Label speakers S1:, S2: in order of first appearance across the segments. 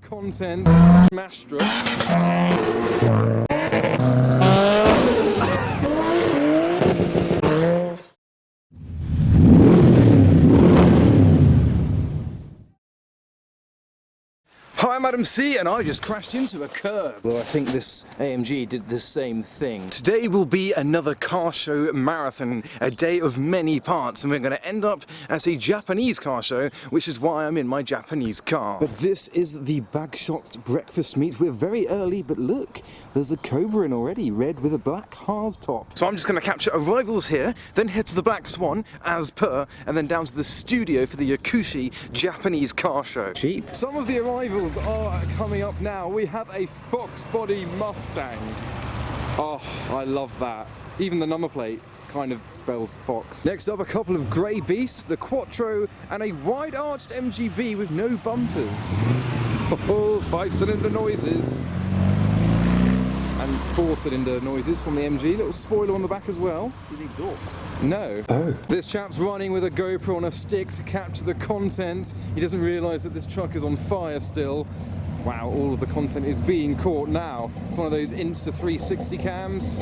S1: content, Smastra. Hi, I'm Adam C, and I just crashed into a curb. Well, I think this AMG did the same thing. Today will be another car show marathon, a day of many parts, and we're going to end up at a Japanese car show, which is why I'm in my Japanese car. But this is the Bagshot breakfast meet. We're very early, but look, there's a Cobra in already, red with a black hard top. So I'm just going to capture arrivals here, then head to the Black Swan, as per, and then down to the studio for the Yakushi Japanese car show. Cheap. Some of the arrivals are coming up now. We have a Fox body Mustang. Oh, I love that. Even the number plate kind of spells Fox. Next up, a couple of grey beasts, the Quattro, and a wide-arched MGB with no bumpers. Oh, 5-cylinder noises. And 4-cylinder noises from the MG. Little spoiler on the back as well. With the exhaust. No. Oh. This chap's running with a GoPro on a stick to capture the content. He doesn't realise that this truck is on fire still. Wow, all of the content is being caught now. It's one of those Insta360 cams.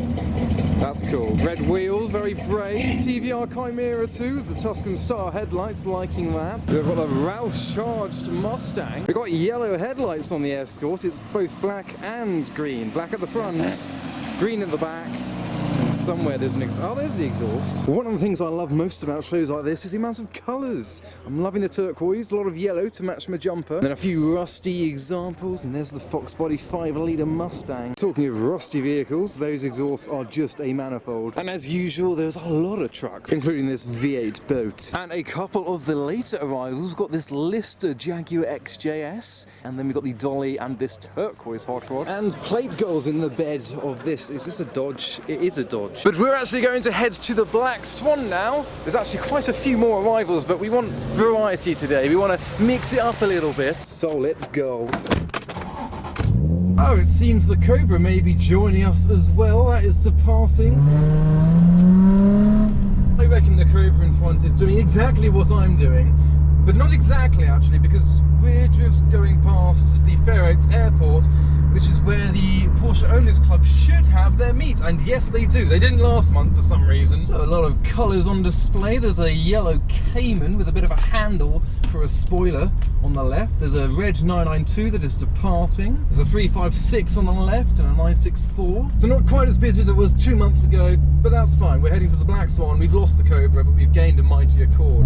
S1: That's cool. Red wheels, very brave. TVR Chimera 2, the Tuscan Star headlights, liking that. We've got the Roush charged Mustang. We've got yellow headlights on the Escort. It's both black and green. Black at the front, green at the back. And somewhere there's an oh, there's the exhaust. One of the things I love most about shows like this is the amount of colours. I'm loving the turquoise, a lot of yellow to match my jumper. And then a few rusty examples, and there's the Fox body 5-litre Mustang. Talking of rusty vehicles, those exhausts are just a manifold. And as usual, there's a lot of trucks, including this V8 boat. And a couple of the later arrivals, we've got this Lister Jaguar XJS, and then we've got the Dolly and this turquoise hot rod. And plate goals in the bed of this. Is this a Dodge? It is a Dodge. But we're actually going to head to the Black Swan now. There's actually quite a few more arrivals, but we want variety today. We want to mix it up a little bit. So let's go. Oh, it seems the Cobra may be joining us as well. That is departing. I reckon the Cobra in front is doing exactly what I'm doing. But not exactly, actually, because we're just going past the Fair Oaks Airport, which is where the Porsche Owners Club should have their meet. And yes, they do. They didn't last month for some reason. So a lot of colours on display. There's a yellow Cayman with a bit of a handle for a spoiler on the left. There's a red 992 that is departing. There's a 356 on the left and a 964. So not quite as busy as it was 2 months ago, but that's fine. We're heading to the Black Swan. We've lost the Cobra, but we've gained a mighty Accord.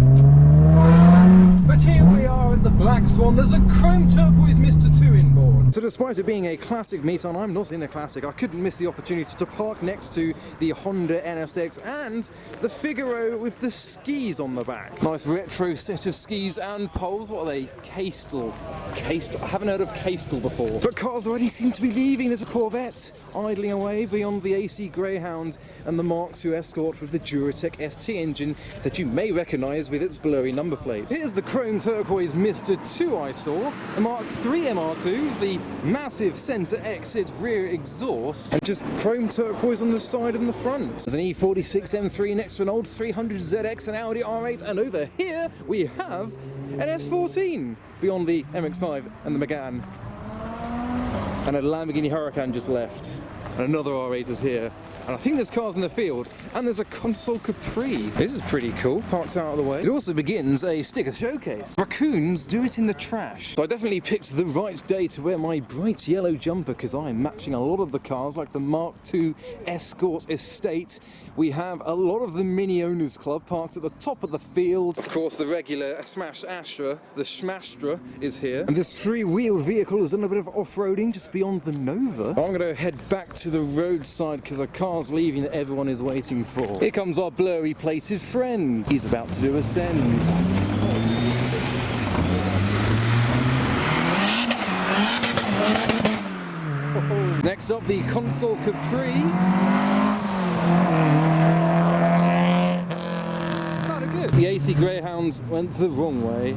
S1: But here we are at the Black Swan. There's a chrome turquoise Mr. 2 inboard. So despite it being a classic meet, and I'm not in a classic, I couldn't miss the opportunity to park next to the Honda NSX and the Figaro with the skis on the back. Nice retro set of skis and poles. What are they? Castel. I haven't heard of Castel before. But cars already seem to be leaving. There's a Corvette idling away beyond the AC Greyhound and the Mark II Escort with the Duratec ST engine that you may recognise with its blurry number plate. Here's the chrome turquoise Mr. 2 I saw, a Mark III MR2, the massive centre exit rear exhaust, and just chrome turquoise on the side and the front. There's an E46 M3 next to an old 300ZX, an Audi R8, and over here we have an S14 beyond the MX-5 and the Megane. And a Lamborghini Huracan just left, and another R8 is here. And I think there's cars in the field, and there's a Console Capri. This is pretty cool, parked out of the way. It also begins a sticker showcase. Raccoons do it in the trash. So I definitely picked the right day to wear my bright yellow jumper, because I'm matching a lot of the cars, like the Mark II Escort Estate. We have a lot of the Mini Owners Club parked at the top of the field. Of course, the regular Smash Astra, the Smastra, is here. And this three-wheeled vehicle has done a bit of off-roading just beyond the Nova. I'm going to head back to the roadside, because a car leaving that everyone is waiting for. Here comes our blurry plated friend. He's about to do a send. Next up, the Console Capri. Sounded good. The AC Greyhound went the wrong way.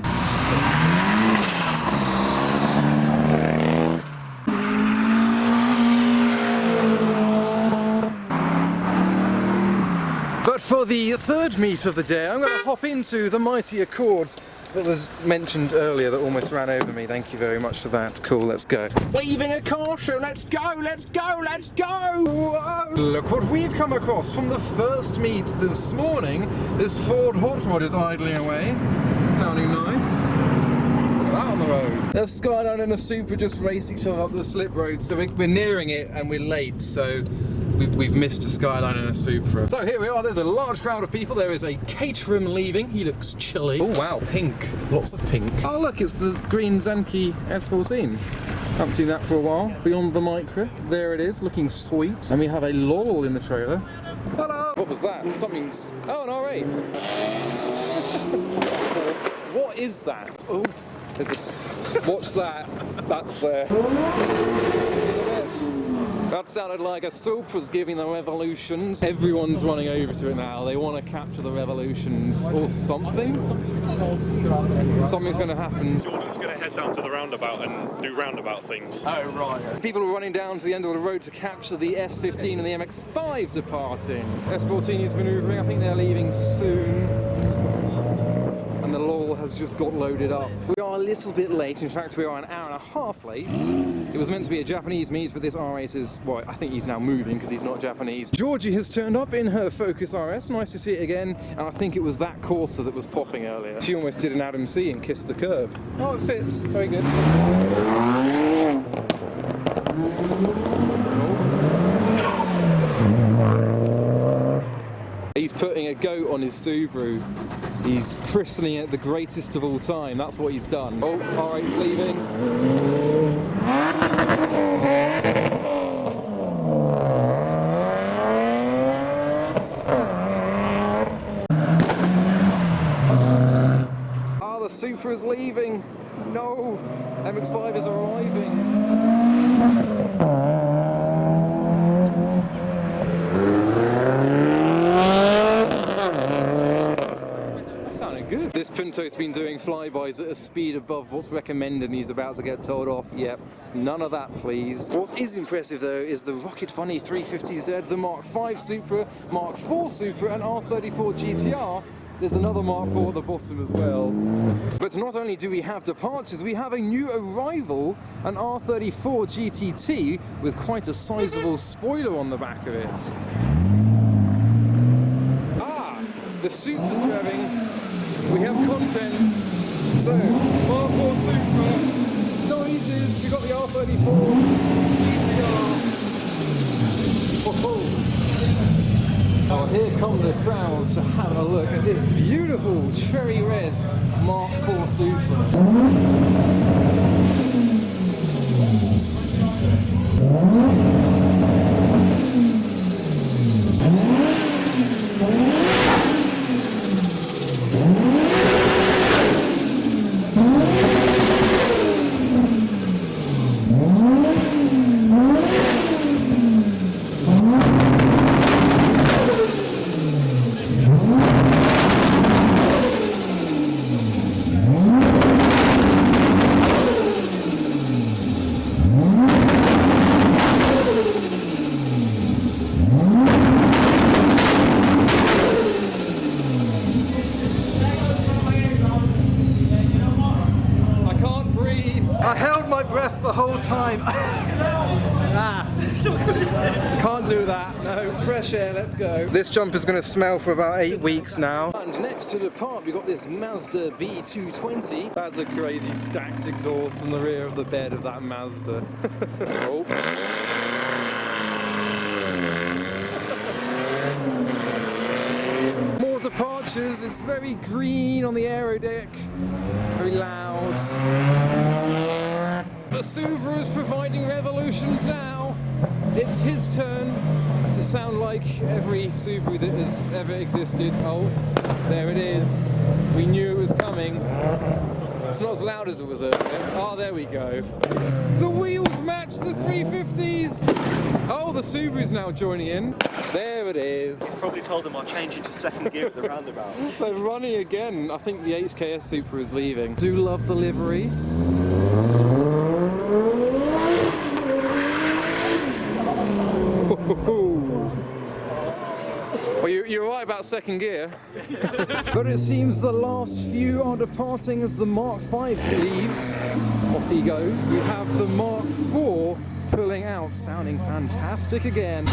S1: But for the third meet of the day, I'm going to hop into the mighty Accord that was mentioned earlier that almost ran over me. Thank you very much for that. Cool, let's go. Leaving a car show, let's go, let's go, let's go! Whoa. Look what we've come across from the first meet this morning. This Ford Hot Rod is idling away, sounding nice. Out on the road. A Skyline and a Supra just raced each other up the slip road, so we're nearing it and we're late, so we've missed a Skyline and a Supra. So here we are, there's a large crowd of people. There is a caterer leaving, he looks chilly. Oh wow, pink, lots of pink. Oh look, it's the green Zenki S14. Haven't seen that for a while. Beyond the Micra, there it is, looking sweet. And we have a Laurel in the trailer. Hello! What was that? Something's... Oh, an R8. What is that? Oh. Watch that, that's there. That sounded like a Supra's giving the revolutions. Everyone's running over to it now. They want to capture the revolutions or something. Something's going to happen.
S2: Jordan's going to head down to the roundabout and do roundabout things.
S1: Oh, right. People are running down to the end of the road to capture the S15 and the MX-5 departing. S14 is manoeuvring. I think they're leaving soon. And the Laurel has just got loaded up. We are a little bit late. In fact, we are an hour and a half late. It was meant to be a Japanese meet, but this R8 is, well, I think he's now moving because he's not Japanese. Georgie has turned up in her Focus RS. Nice to see it again. And I think it was that Corsa that was popping earlier. She almost did an Adam C and kissed the curb. Oh, it fits. Very good. He's putting a goat on his Subaru. He's christening it the greatest of all time. That's what he's done. Oh, R8's leaving. Ah, the Supra's leaving. No, MX-5 is arriving. Good. This Punto's been doing flybys at a speed above what's recommended and he's about to get told off. Yep, none of that please. What is impressive though is the Rocket Bunny 350Z, the Mark V Supra, Mark IV Supra and R34 GTR. There's another Mark IV at the bottom as well. But not only do we have departures, we have a new arrival, an R34 GTT with quite a sizable spoiler on the back of it. Ah, the Supra's revving. We have content. So, Mark IV Supra, noises, we got the R34, GTR. Oh, here come the crowds to have a look at this beautiful cherry red Mark IV Supra. Can't do that, no, fresh air, let's go. This jumper's going to smell for about 8 weeks now. And next to depart, we've got this Mazda B220. That's a crazy stacked exhaust in the rear of the bed of that Mazda. Oh. More departures, it's very green on the aero deck, very loud. The Subaru's providing revolutions now. It's his turn to sound like every Subaru that has ever existed. Oh, there it is. We knew it was coming. It's not as loud as it was earlier. Oh, there we go. The wheels match the 350s. Oh, the Subaru's now joining in. There it is.
S3: You probably told them I'll change it to second gear at the roundabout.
S1: They're running again. I think the HKS Supra is leaving. Do love the livery. Well, you're right about about second gear. But it seems the last few are departing as the Mark V leaves. Off he goes. We have the Mark IV pulling out, sounding fantastic again.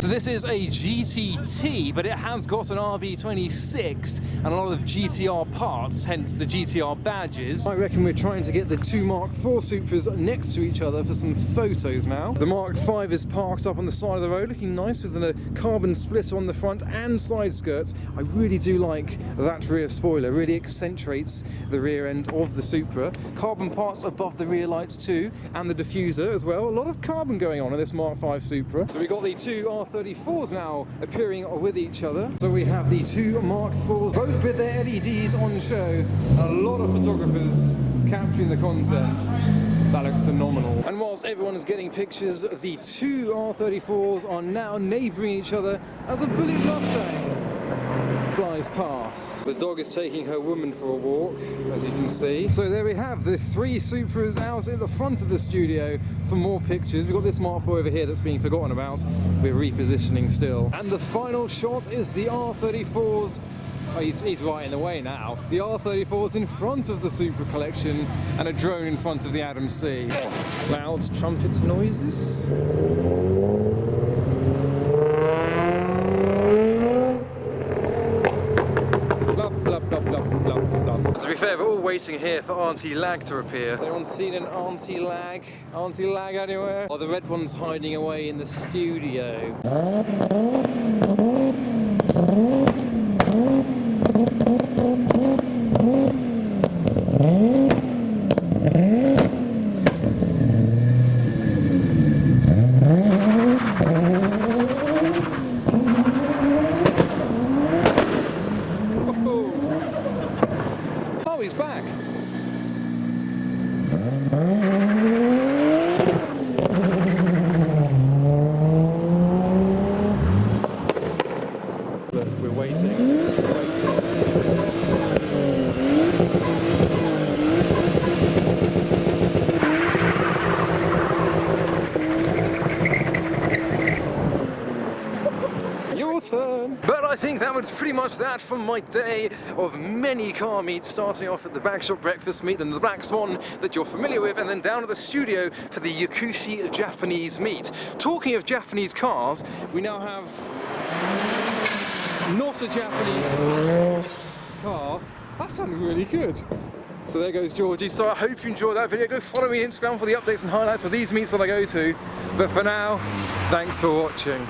S1: So this is a GTT, but it has got an RB26 and a lot of GTR parts, hence the GTR badges. I reckon we're trying to get the two Mark IV Supras next to each other for some photos now. The Mark V is parked up on the side of the road, looking nice with a carbon splitter on the front and side skirts. I really do like that rear spoiler, really accentuates the rear end of the Supra. Carbon parts above the rear lights too, and the diffuser as well. A lot of carbon going on in this Mark V Supra. So we got the two R34s now appearing with each other. So we have the two Mark IVs, both with their LEDs on show. A lot of photographers capturing the content. That looks phenomenal. And whilst everyone is getting pictures, the two R34s are now neighbouring each other as a bullet Mustang flies past. The dog is taking her woman for a walk, as you can see. So there we have the three Supras out at the front of the studio for more pictures. We've got this Mark IV over here that's being forgotten about. We're repositioning still. And the final shot is the R34's. Oh, he's right in the way now. The R34's in front of the Supra collection and a drone in front of the Adam C. Loud trumpet noises. To be fair, we're all waiting here for Auntie Lag to appear. Has anyone seen an Auntie Lag? Auntie Lag anywhere? Oh, the red one's hiding away in the studio. He's back. We're waiting. Your turn. But I think that was pretty much that from my day of many car meets, starting off at the Bagshot breakfast meet, then the Black Swan that you're familiar with, and then down to the studio for the Yakushi Japanese meet. Talking of Japanese cars, we now have not a Japanese car. That sounded really good. So there goes Georgie. So I hope you enjoyed that video. Go follow me on Instagram for the updates and highlights of these meets that I go to. But for now, thanks for watching.